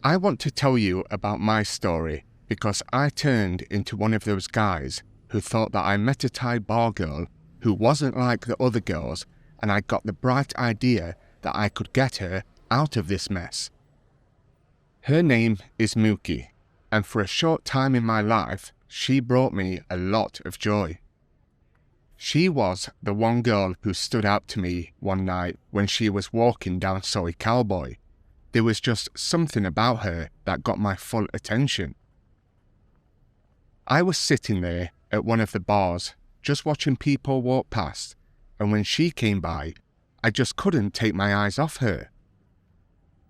I want to tell you about my story because I turned into one of those guys who thought that I met a Thai bar girl who wasn't like the other girls, and I got the bright idea that I could get her out of this mess. Her name is Mooki, and for a short time in my life, she brought me a lot of joy. She was the one girl who stood out to me one night when she was walking down Soi Cowboy. There was just something about her that got my full attention. I was sitting there at one of the bars, just watching people walk past, and when she came by, I just couldn't take my eyes off her.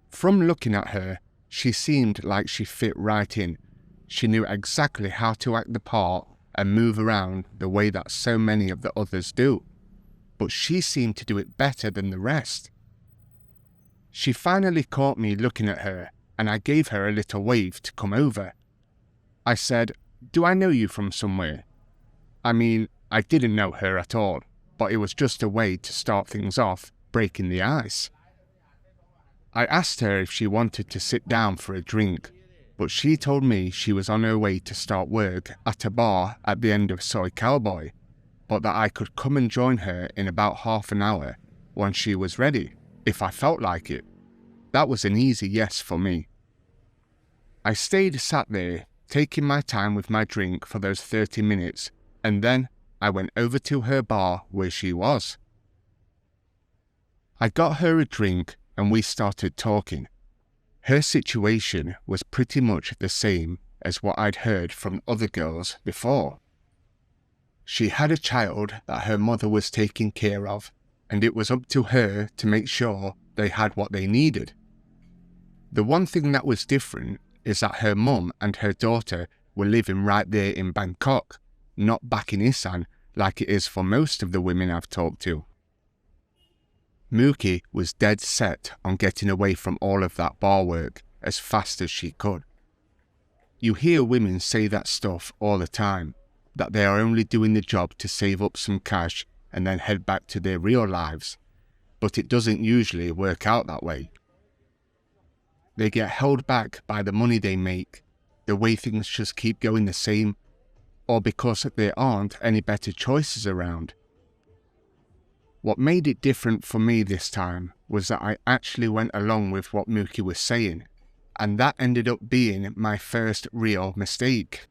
From looking at her, she seemed like she fit right in. She knew exactly how to act the part and move around the way that so many of the others do, but she seemed to do it better than the rest. She finally caught me looking at her, and I gave her a little wave to come over. I said, "Do I know you from somewhere?" I mean, I didn't know her at all, but it was just a way to start things off, breaking the ice. I asked her if she wanted to sit down for a drink, but she told me she was on her way to start work at a bar at the end of Soi Cowboy, but that I could come and join her in about half an hour when she was ready, if I felt like it. That was an easy yes for me. I stayed sat there, taking my time with my drink for those 30 minutes, and then I went over to her bar where she was. I got her a drink and we started talking. Her situation was pretty much the same as what I'd heard from other girls before. She had a child that her mother was taking care of, and it was up to her to make sure they had what they needed. The one thing that was different is that her mum and her daughter were living right there in Bangkok, not back in Isan like it is for most of the women I've talked to. Muki was dead set on getting away from all of that bar work as fast as she could. You hear women say that stuff all the time, that they are only doing the job to save up some cash and then head back to their real lives, but it doesn't usually work out that way. They get held back by the money they make, the way things just keep going the same, or because there aren't any better choices around. What made it different for me this time was that I actually went along with what Mooki was saying, and that ended up being my first real mistake.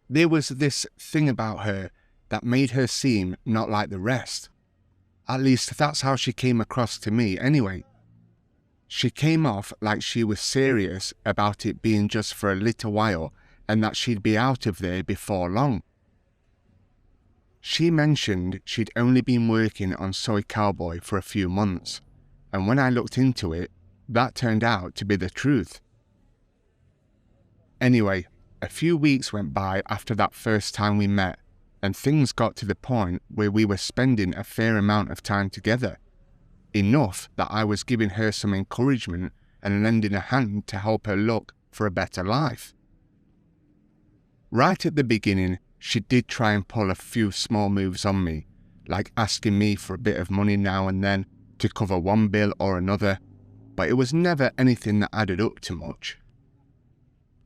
There was this thing about her that made her seem not like the rest. At least that's how she came across to me anyway. She came off like she was serious about it being just for a little while and that she'd be out of there before long. She mentioned she'd only been working on Soi Cowboy for a few months, and when I looked into it, that turned out to be the truth. Anyway, a few weeks went by after that first time we met, and things got to the point where we were spending a fair amount of time together. Enough that I was giving her some encouragement and lending a hand to help her look for a better life. Right at the beginning, she did try and pull a few small moves on me, like asking me for a bit of money now and then to cover one bill or another, but it was never anything that added up to much.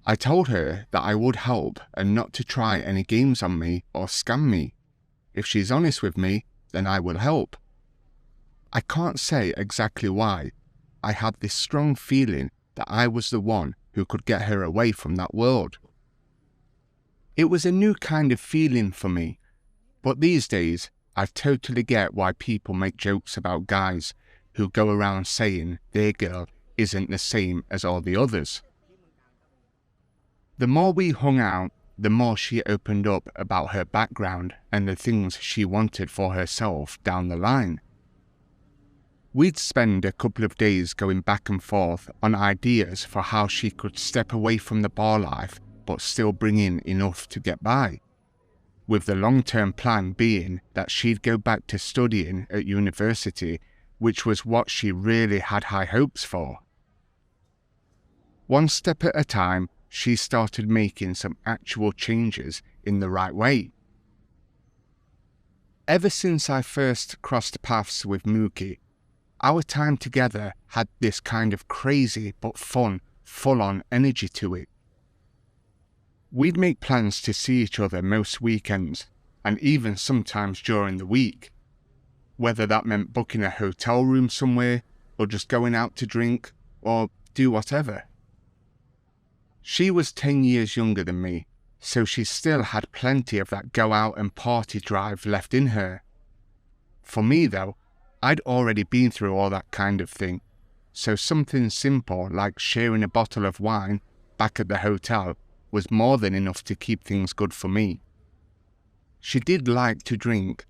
I told her that I would help and not to try any games on me or scam me. If she's honest with me, then I will help. I can't say exactly why. I had this strong feeling that I was the one who could get her away from that world. It was a new kind of feeling for me, but these days I totally get why people make jokes about guys who go around saying their girl isn't the same as all the others. The more we hung out, the more she opened up about her background and the things she wanted for herself down the line. We'd spend a couple of days going back and forth on ideas for how she could step away from the bar life but still bring in enough to get by, with the long-term plan being that she'd go back to studying at university, which was what she really had high hopes for. One step at a time, she started making some actual changes in the right way. Ever since I first crossed paths with Muki, Our time together had this kind of crazy but fun, full-on energy to it. We'd make plans to see each other most weekends, and even sometimes during the week, whether that meant booking a hotel room somewhere, or just going out to drink, or do whatever. She was 10 years younger than me, so she still had plenty of that go out and party drive left in her. For me though, I'd already been through all that kind of thing, so something simple like sharing a bottle of wine back at the hotel was more than enough to keep things good for me. She did like to drink,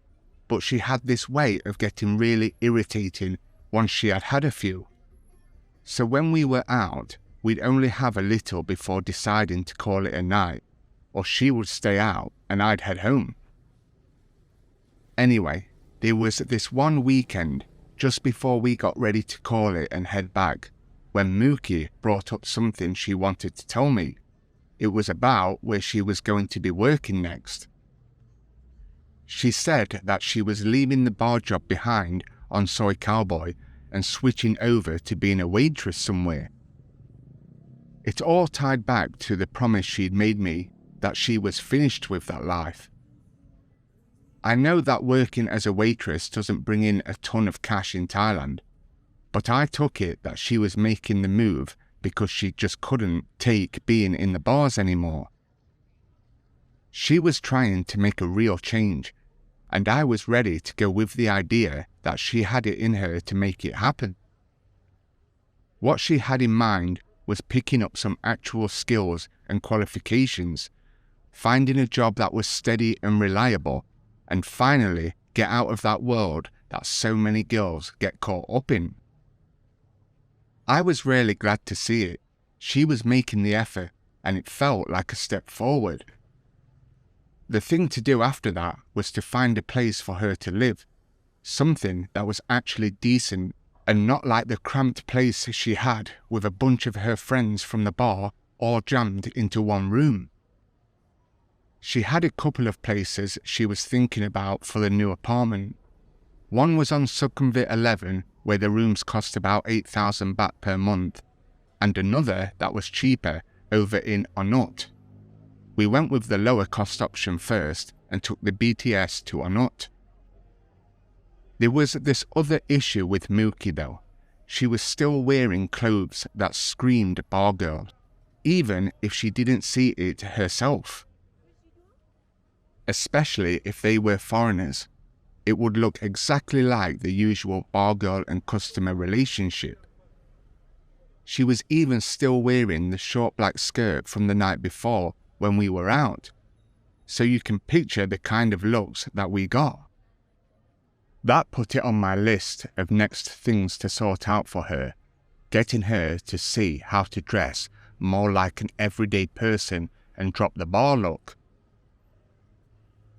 but she had this way of getting really irritating once she had had a few. So when we were out, we'd only have a little before deciding to call it a night, or she would stay out and I'd head home. Anyway, there was this one weekend just before we got ready to call it and head back, when Mooki brought up something she wanted to tell me. It was about where she was going to be working next. She said that she was leaving the bar job behind on Soi Cowboy and switching over to being a waitress somewhere. It all tied back to the promise she'd made me that she was finished with that life. I know that working as a waitress doesn't bring in a ton of cash in Thailand, but I took it that she was making the move because she just couldn't take being in the bars anymore. She was trying to make a real change, and I was ready to go with the idea that she had it in her to make it happen. What she had in mind was picking up some actual skills and qualifications, finding a job that was steady and reliable, and finally get out of that world that so many girls get caught up in. I was really glad to see it. She was making the effort, and it felt like a step forward. The thing to do after that was to find a place for her to live, something that was actually decent and not like the cramped place she had with a bunch of her friends from the bar all jammed into one room. She had a couple of places she was thinking about for the new apartment. One was on Sukhumvit 11, where the rooms cost about 8,000 baht per month, and another that was cheaper over in Onut. We went with the lower cost option first and took the BTS to Onut. There was this other issue with Muki though. She was still wearing clothes that screamed bar girl, even if she didn't see it herself. Especially if they were foreigners, it would look exactly like the usual bar girl and customer relationship. She was even still wearing the short black skirt from the night before when we were out, so you can picture the kind of looks that we got. That put it on my list of next things to sort out for her, getting her to see how to dress more like an everyday person and drop the bar look.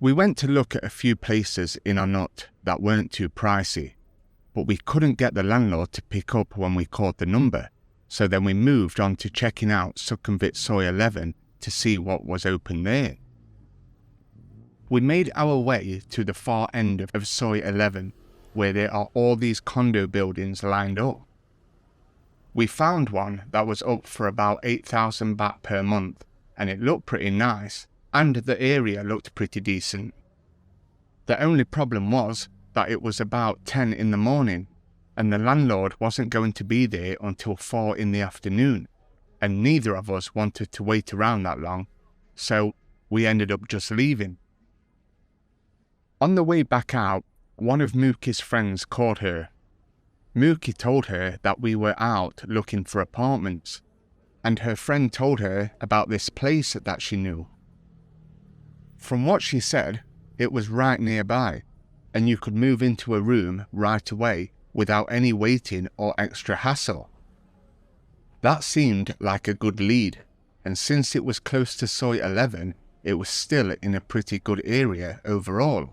We went to look at a few places in Onut that weren't too pricey, but we couldn't get the landlord to pick up when we called the number, so then we moved on to checking out Sukhumvit Soi 11 to see what was open there. We made our way to the far end of Soi 11, where there are all these condo buildings lined up. We found one that was up for about 8,000 baht per month, and it looked pretty nice, and the area looked pretty decent. The only problem was that it was about 10 in the morning, and the landlord wasn't going to be there until 4 in the afternoon, and neither of us wanted to wait around that long, so we ended up just leaving. On the way back out, one of Mooki's friends called her. Mooki told her that we were out looking for apartments, and her friend told her about this place that she knew. From what she said, it was right nearby, and you could move into a room right away without any waiting or extra hassle. That seemed like a good lead, and since it was close to Soi 11, it was still in a pretty good area overall.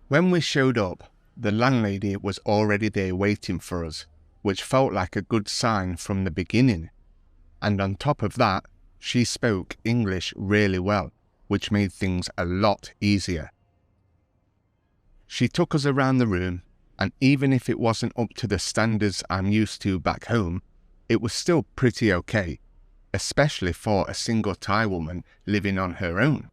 When we showed up, the landlady was already there waiting for us, which felt like a good sign from the beginning, and on top of that, she spoke English really well, which made things a lot easier. She took us around the room, and even if it wasn't up to the standards I'm used to back home, it was still pretty okay, especially for a single Thai woman living on her own.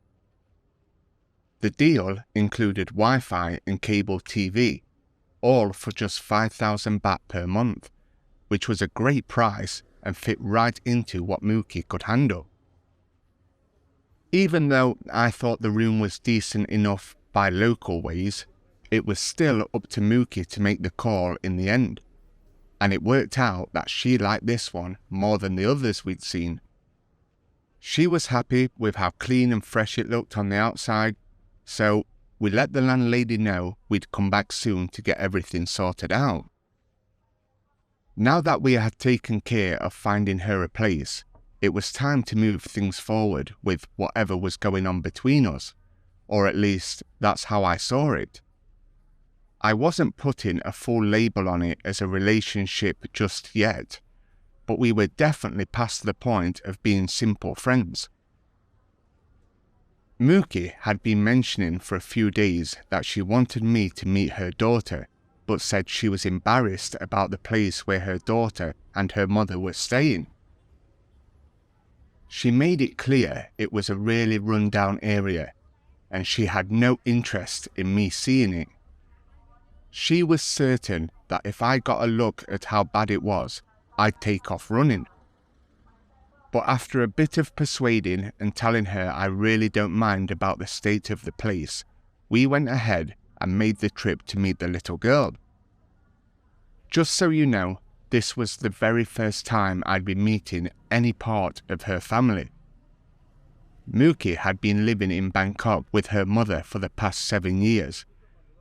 The deal included Wi-Fi and cable TV, all for just 5,000 baht per month, which was a great price and fit right into what Mooki could handle. Even though I thought the room was decent enough by local ways, it was still up to Mooki to make the call in the end, and it worked out that she liked this one more than the others we'd seen. She was happy with how clean and fresh it looked on the outside, so we let the landlady know we'd come back soon to get everything sorted out. Now that we had taken care of finding her a place, it was time to move things forward with whatever was going on between us, or at least that's how I saw it. I wasn't putting a full label on it as a relationship just yet, but we were definitely past the point of being simple friends. Muki had been mentioning for a few days that she wanted me to meet her daughter, but said she was embarrassed about the place where her daughter and her mother were staying. She made it clear it was a really run-down area, and she had no interest in me seeing it. She was certain that if I got a look at how bad it was, I'd take off running. But after a bit of persuading and telling her I really don't mind about the state of the place, we went ahead and made the trip to meet the little girl. Just so you know, this was the very first time I'd be meeting any part of her family. Muki had been living in Bangkok with her mother for the past 7 years,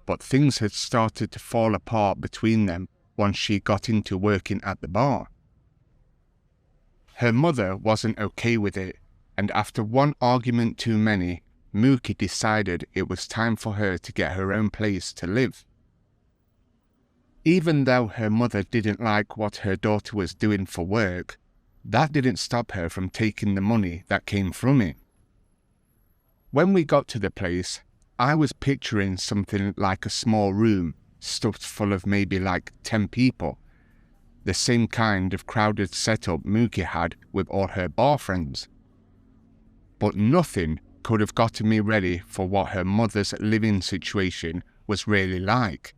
but things had started to fall apart between them once she got into working at the bar. Her mother wasn't okay with it, and after one argument too many, Muki decided it was time for her to get her own place to live. Even though her mother didn't like what her daughter was doing for work, that didn't stop her from taking the money that came from it. When we got to the place, I was picturing something like a small room stuffed full of maybe like 10 people, the same kind of crowded setup Muki had with all her bar friends. But nothing could have gotten me ready for what her mother's living situation was really like.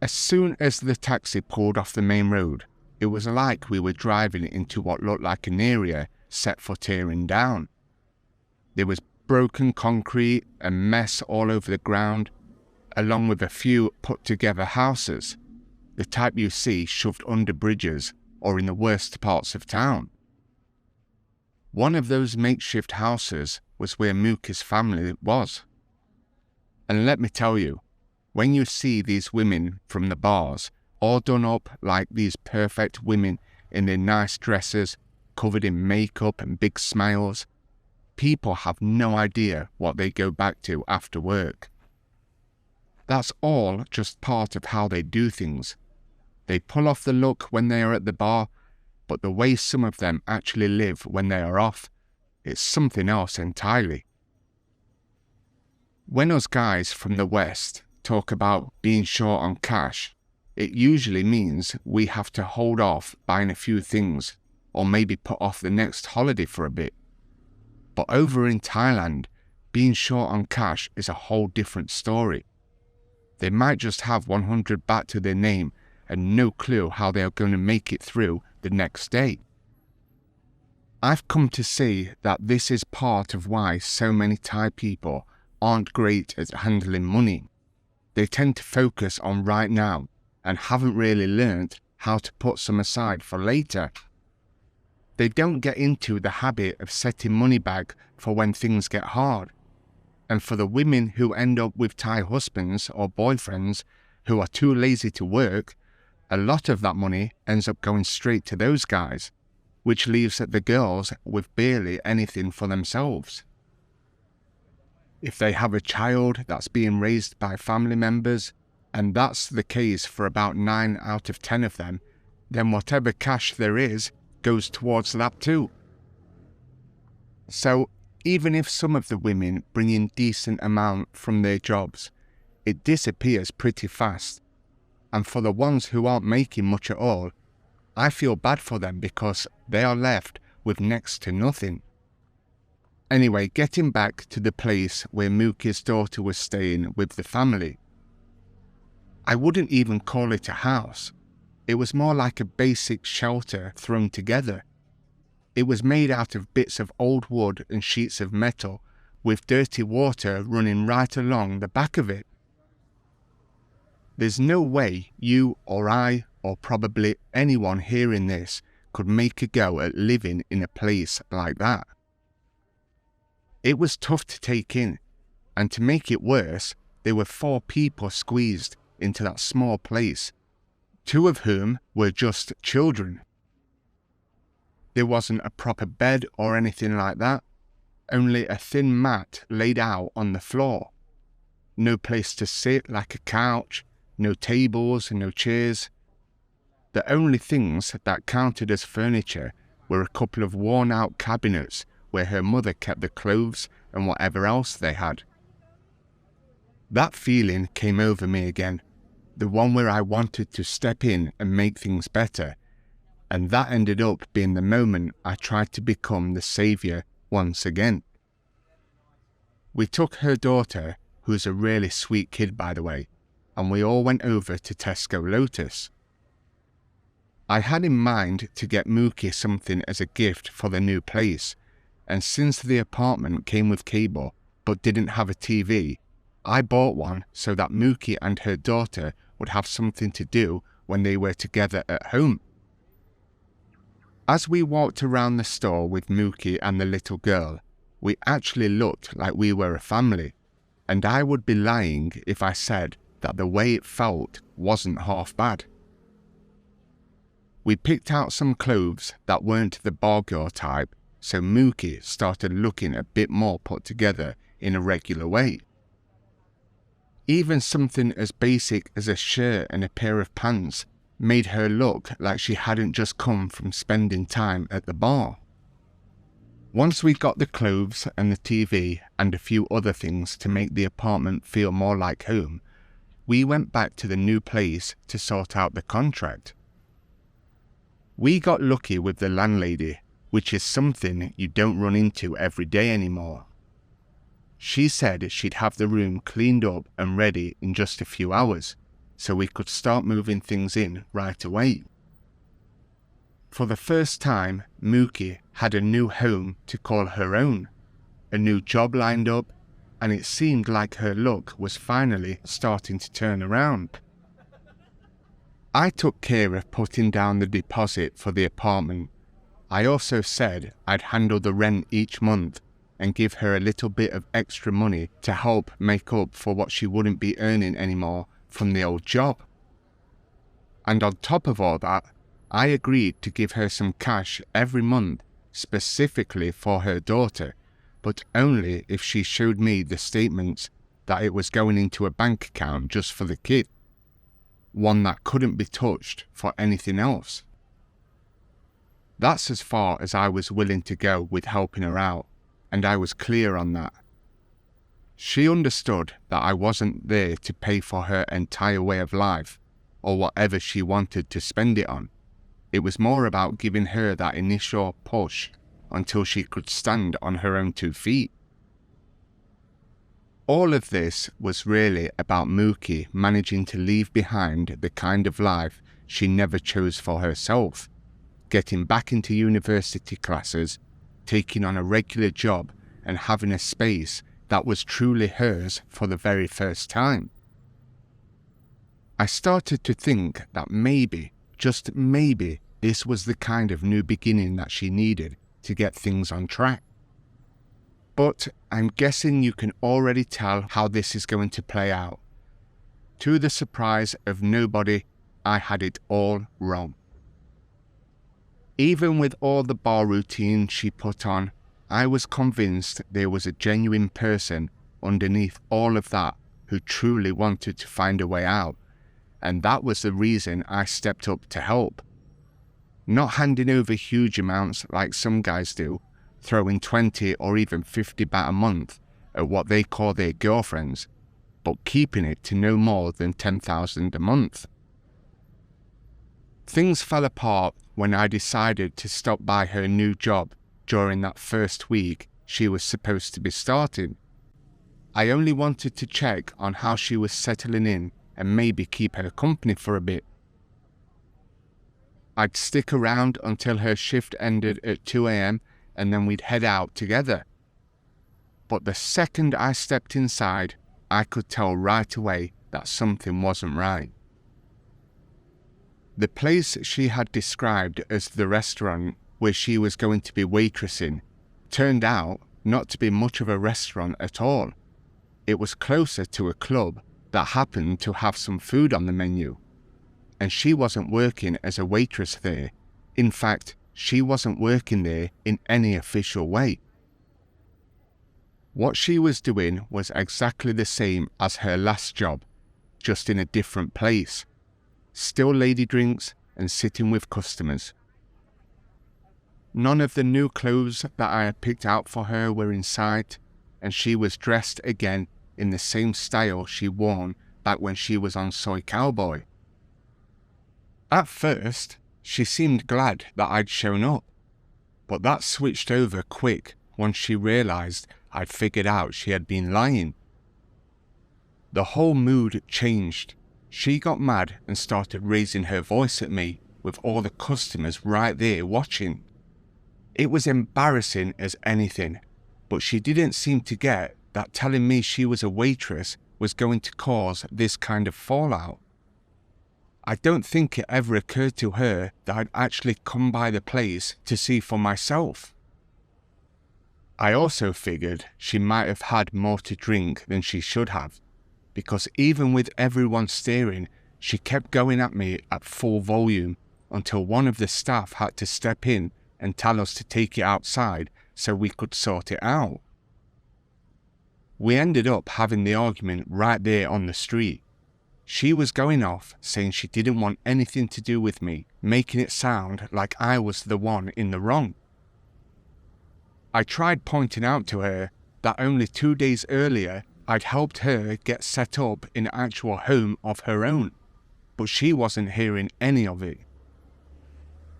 As soon as the taxi pulled off the main road, it was like we were driving into what looked like an area set for tearing down. There was broken concrete and mess all over the ground, along with a few put-together houses, the type you see shoved under bridges or in the worst parts of town. One of those makeshift houses was where Muki's family was. And let me tell you, when you see these women from the bars, all done up like these perfect women in their nice dresses, covered in makeup and big smiles, people have no idea what they go back to after work. That's all just part of how they do things. They pull off the look when they are at the bar, but the way some of them actually live when they are off, it's something else entirely. When us guys from the West talk about being short on cash, it usually means we have to hold off buying a few things or maybe put off the next holiday for a bit. But over in Thailand, being short on cash is a whole different story. They might just have 100 baht to their name and no clue how they are going to make it through the next day. I've come to see that this is part of why so many Thai people aren't great at handling money. They tend to focus on right now and haven't really learned how to put some aside for later. They don't get into the habit of setting money back for when things get hard. And for the women who end up with Thai husbands or boyfriends who are too lazy to work, a lot of that money ends up going straight to those guys, which leaves the girls with barely anything for themselves. If they have a child that's being raised by family members, and that's the case for about 9 out of 10 of them, then whatever cash there is goes towards that too. So even if some of the women bring in decent amount from their jobs, it disappears pretty fast. And for the ones who aren't making much at all, I feel bad for them because they are left with next to nothing. Anyway, getting back to the place where Mooki's daughter was staying with the family. I wouldn't even call it a house. It was more like a basic shelter thrown together. It was made out of bits of old wood and sheets of metal, with dirty water running right along the back of it. There's no way you or I, or probably anyone hearing this, could make a go at living in a place like that. It was tough to take in, and to make it worse, there were 4 people squeezed into that small place, 2 of whom were just children. There wasn't a proper bed or anything like that, only a thin mat laid out on the floor. No place to sit like a couch, no tables and no chairs. The only things that counted as furniture were a couple of worn-out cabinets where her mother kept the clothes and whatever else they had. That feeling came over me again, the one where I wanted to step in and make things better, and that ended up being the moment I tried to become the saviour once again. We took her daughter, who's a really sweet kid by the way, and we all went over to Tesco Lotus. I had in mind to get Muki something as a gift for the new place, and since the apartment came with cable but didn't have a TV, I bought one so that Muki and her daughter would have something to do when they were together at home. As we walked around the store with Muki and the little girl, we actually looked like we were a family, and I would be lying if I said that the way it felt wasn't half bad. We picked out some clothes that weren't the bar girl type, so Muki started looking a bit more put together in a regular way. Even something as basic as a shirt and a pair of pants made her look like she hadn't just come from spending time at the bar. Once we got the clothes and the TV and a few other things to make the apartment feel more like home, we went back to the new place to sort out the contract. We got lucky with the landlady, which is something you don't run into every day anymore. She said she'd have the room cleaned up and ready in just a few hours, so we could start moving things in right away. For the first time, Muki had a new home to call her own, a new job lined up, and it seemed like her luck was finally starting to turn around. I took care of putting down the deposit for the apartment. I also said I'd handle the rent each month and give her a little bit of extra money to help make up for what she wouldn't be earning anymore from the old job. And on top of all that, I agreed to give her some cash every month specifically for her daughter, but only if she showed me the statements that it was going into a bank account just for the kid, one that couldn't be touched for anything else. That's as far as I was willing to go with helping her out, and I was clear on that. She understood that I wasn't there to pay for her entire way of life, or whatever she wanted to spend it on. It was more about giving her that initial push until she could stand on her own 2 feet. All of this was really about Muki managing to leave behind the kind of life she never chose for herself, getting back into university classes, taking on a regular job, and having a space that was truly hers for the very first time. I started to think that maybe, just maybe, this was the kind of new beginning that she needed to get things on track. But I'm guessing you can already tell how this is going to play out. To the surprise of nobody, I had it all wrong. Even with all the bar routine she put on, I was convinced there was a genuine person underneath all of that who truly wanted to find a way out, and that was the reason I stepped up to help. Not handing over huge amounts like some guys do, throwing 20 or even 50 baht a month at what they call their girlfriends, but keeping it to no more than $10,000 a month. Things fell apart when I decided to stop by her new job during that first week she was supposed to be starting. I only wanted to check on how she was settling in and maybe keep her company for a bit. I'd stick around until her shift ended at 2 a.m. and then we'd head out together. But the second I stepped inside, I could tell right away that something wasn't right. The place she had described as the restaurant where she was going to be waitressing turned out not to be much of a restaurant at all. It was closer to a club that happened to have some food on the menu. And she wasn't working as a waitress there. In fact, she wasn't working there in any official way. What she was doing was exactly the same as her last job, just in a different place. Still lady drinks and sitting with customers. None of the new clothes that I had picked out for her were in sight, and she was dressed again in the same style she worn back when she was on Soi Cowboy. At first, she seemed glad that I'd shown up, but that switched over quick once she realized I'd figured out she had been lying. The whole mood changed. She got mad and started raising her voice at me with all the customers right there watching. It was embarrassing as anything, but she didn't seem to get that telling me she was a waitress was going to cause this kind of fallout. I don't think it ever occurred to her that I'd actually come by the place to see for myself. I also figured she might have had more to drink than she should have, because even with everyone staring, she kept going at me at full volume until one of the staff had to step in and tell us to take it outside so we could sort it out. We ended up having the argument right there on the street. She was going off saying she didn't want anything to do with me, making it sound like I was the one in the wrong. I tried pointing out to her that only 2 days earlier I'd helped her get set up in an actual home of her own, but she wasn't hearing any of it.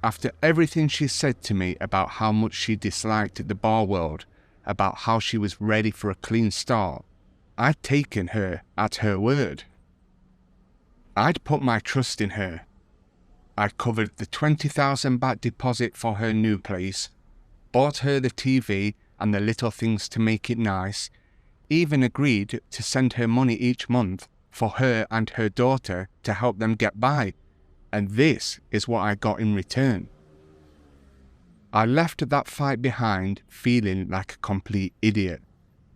After everything she said to me about how much she disliked the bar world, about how she was ready for a clean start, I'd taken her at her word. I'd put my trust in her. I'd covered the 20,000 baht deposit for her new place, bought her the TV and the little things to make it nice, even agreed to send her money each month for her and her daughter to help them get by, and this is what I got in return. I left that fight behind feeling like a complete idiot.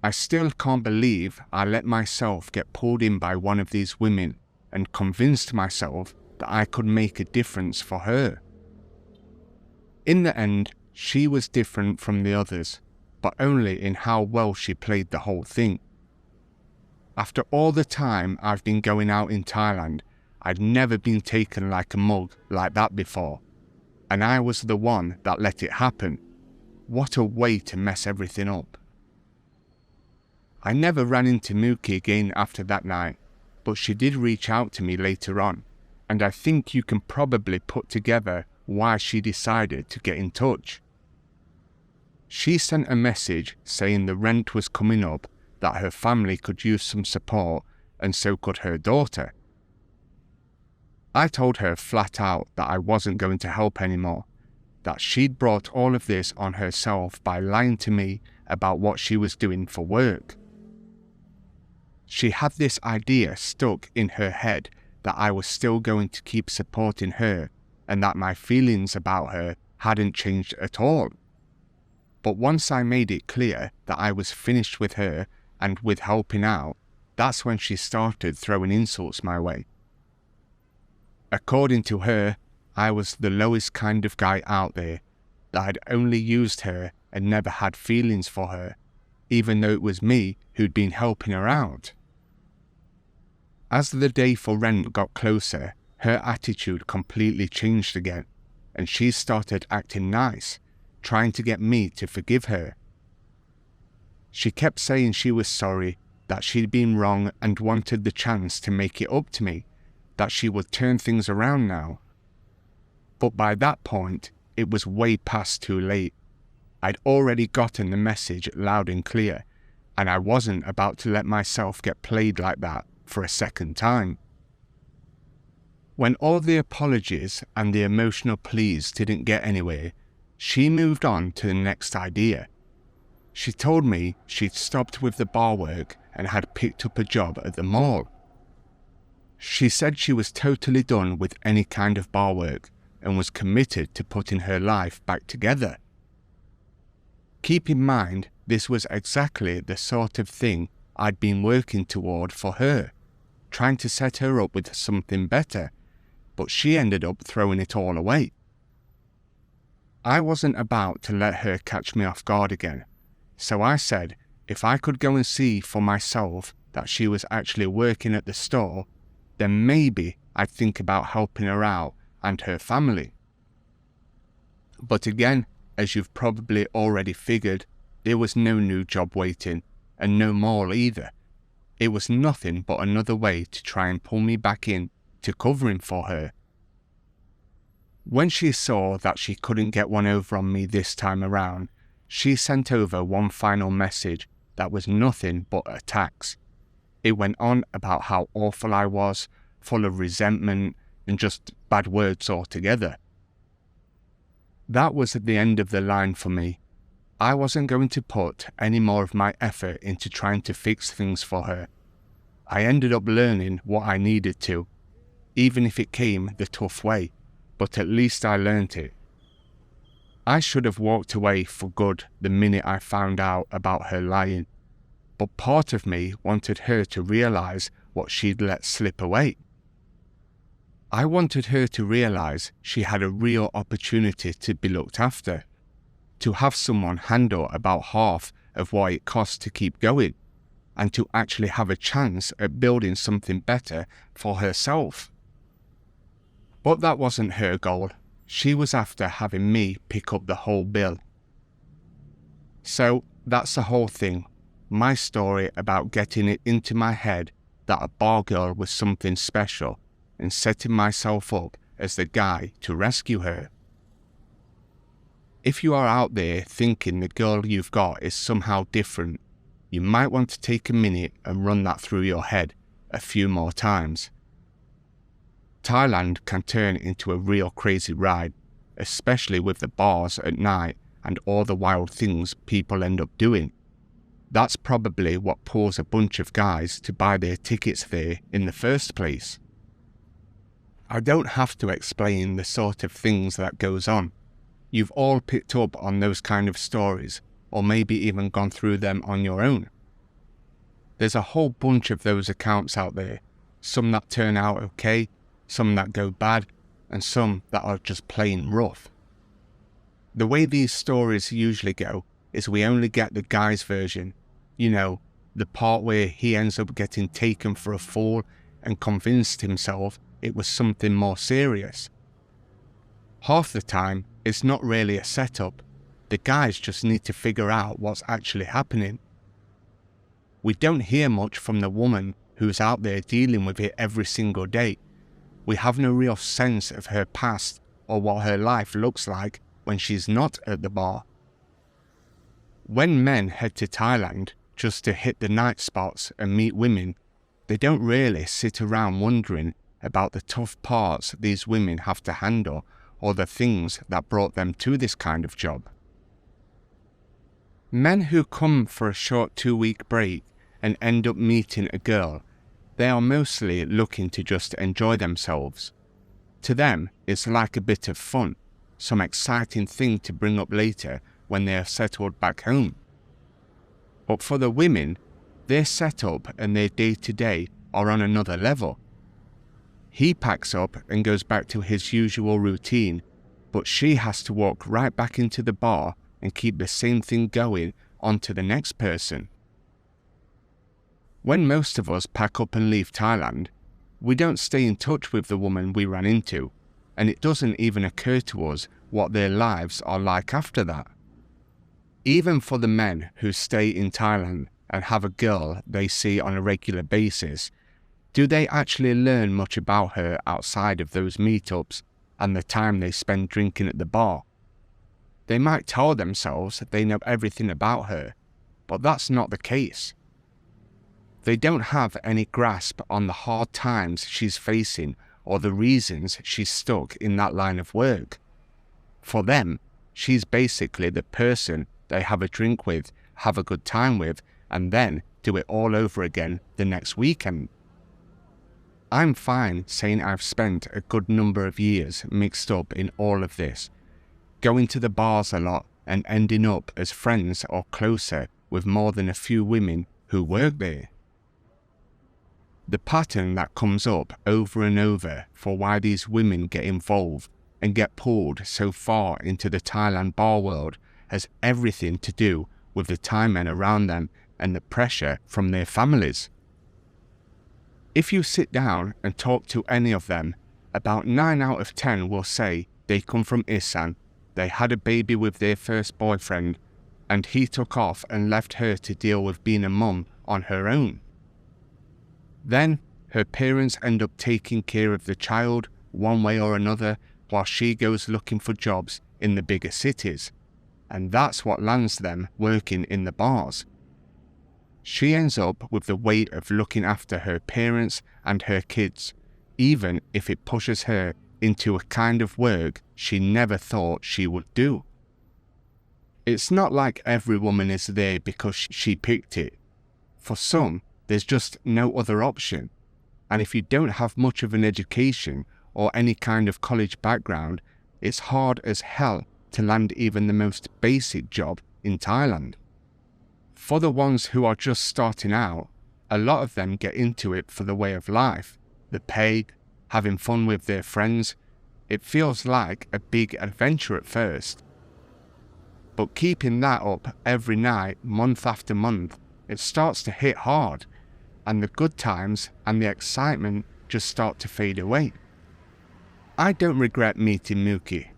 I still can't believe I let myself get pulled in by one of these women and convinced myself that I could make a difference for her. In the end, she was different from the others, but only in how well she played the whole thing. After all the time I've been going out in Thailand, I'd never been taken like a mug like that before, and I was the one that let it happen. What a way to mess everything up. I never ran into Mooki again after that night, but she did reach out to me later on, and I think you can probably put together why she decided to get in touch. She sent a message saying the rent was coming up, that her family could use some support, and so could her daughter. I told her flat out that I wasn't going to help anymore, that she'd brought all of this on herself by lying to me about what she was doing for work. She had this idea stuck in her head that I was still going to keep supporting her and that my feelings about her hadn't changed at all. But once I made it clear that I was finished with her and with helping out, that's when she started throwing insults my way. According to her, I was the lowest kind of guy out there, that I'd only used her and never had feelings for her, even though it was me who'd been helping her out. As the day for rent got closer, her attitude completely changed again, and she started acting nice, trying to get me to forgive her. She kept saying she was sorry, that she'd been wrong and wanted the chance to make it up to me, that she would turn things around now. But by that point, it was way past too late. I'd already gotten the message loud and clear, and I wasn't about to let myself get played like that for a second time. When all the apologies and the emotional pleas didn't get anywhere, she moved on to the next idea. She told me she'd stopped with the bar work and had picked up a job at the mall. She said she was totally done with any kind of bar work and was committed to putting her life back together. Keep in mind, this was exactly the sort of thing I'd been working toward for her, trying to set her up with something better, but she ended up throwing it all away. I wasn't about to let her catch me off guard again, so I said if I could go and see for myself that she was actually working at the store, then maybe I'd think about helping her out and her family. But again, as you've probably already figured, there was no new job waiting, and no mall either. It was nothing but another way to try and pull me back in to covering for her. When she saw that she couldn't get one over on me this time around, she sent over one final message that was nothing but attacks. It went on about how awful I was, full of resentment, and just bad words altogether. That was at the end of the line for me. I wasn't going to put any more of my effort into trying to fix things for her. I ended up learning what I needed to, even if it came the tough way, but at least I learned it. I should have walked away for good the minute I found out about her lying, but part of me wanted her to realize what she'd let slip away. I wanted her to realize she had a real opportunity to be looked after, to have someone handle about half of what it costs to keep going, and to actually have a chance at building something better for herself. But that wasn't her goal. She was after having me pick up the whole bill. So that's the whole thing, my story about getting it into my head that a bar girl was something special, and setting myself up as the guy to rescue her. If you are out there thinking the girl you've got is somehow different, you might want to take a minute and run that through your head a few more times. Thailand can turn into a real crazy ride, especially with the bars at night and all the wild things people end up doing. That's probably what pulls a bunch of guys to buy their tickets there in the first place. I don't have to explain the sort of things that goes on. You've all picked up on those kind of stories, or maybe even gone through them on your own. There's a whole bunch of those accounts out there, some that turn out okay, some that go bad, and some that are just plain rough. The way these stories usually go is we only get the guy's version, you know, the part where he ends up getting taken for a fool and convinced himself it was something more serious. Half the time, it's not really a setup. The guys just need to figure out what's actually happening. We don't hear much from the woman who's out there dealing with it every single day. We have no real sense of her past or what her life looks like when she's not at the bar. When men head to Thailand just to hit the night spots and meet women, they don't really sit around wondering about the tough parts these women have to handle or the things that brought them to this kind of job. Men who come for a short 2-week break and end up meeting a girl, they are mostly looking to just enjoy themselves. To them, it's like a bit of fun, some exciting thing to bring up later when they are settled back home. But for the women, their setup and their day-to-day are on another level. He packs up and goes back to his usual routine, but she has to walk right back into the bar and keep the same thing going on to the next person. When most of us pack up and leave Thailand, we don't stay in touch with the woman we ran into, and it doesn't even occur to us what their lives are like after that. Even for the men who stay in Thailand, and have a girl they see on a regular basis, do they actually learn much about her outside of those meetups and the time they spend drinking at the bar? They might tell themselves they know everything about her, but that's not the case. They don't have any grasp on the hard times she's facing or the reasons she's stuck in that line of work. For them, she's basically the person they have a drink with, have a good time with, and then do it all over again the next weekend. I'm fine saying I've spent a good number of years mixed up in all of this, going to the bars a lot and ending up as friends or closer with more than a few women who work there. The pattern that comes up over and over for why these women get involved and get pulled so far into the Thailand bar world has everything to do with the Thai men around them and the pressure from their families. If you sit down and talk to any of them, about 9 out of 10 will say they come from Isan, they had a baby with their first boyfriend, and he took off and left her to deal with being a mum on her own. Then, her parents end up taking care of the child one way or another while she goes looking for jobs in the bigger cities, and that's what lands them working in the bars. She ends up with the weight of looking after her parents and her kids, even if it pushes her into a kind of work she never thought she would do. It's not like every woman is there because she picked it. For some, there's just no other option, and if you don't have much of an education or any kind of college background, it's hard as hell to land even the most basic job in Thailand. For the ones who are just starting out, a lot of them get into it for the way of life, the pay, having fun with their friends. It feels like a big adventure at first. But keeping that up every night, month after month, it starts to hit hard, and the good times and the excitement just start to fade away. I don't regret meeting Muki.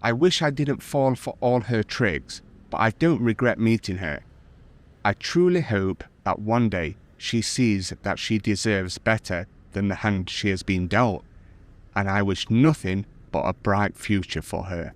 I wish I didn't fall for all her tricks, but I don't regret meeting her. I truly hope that one day she sees that she deserves better than the hand she has been dealt, and I wish nothing but a bright future for her.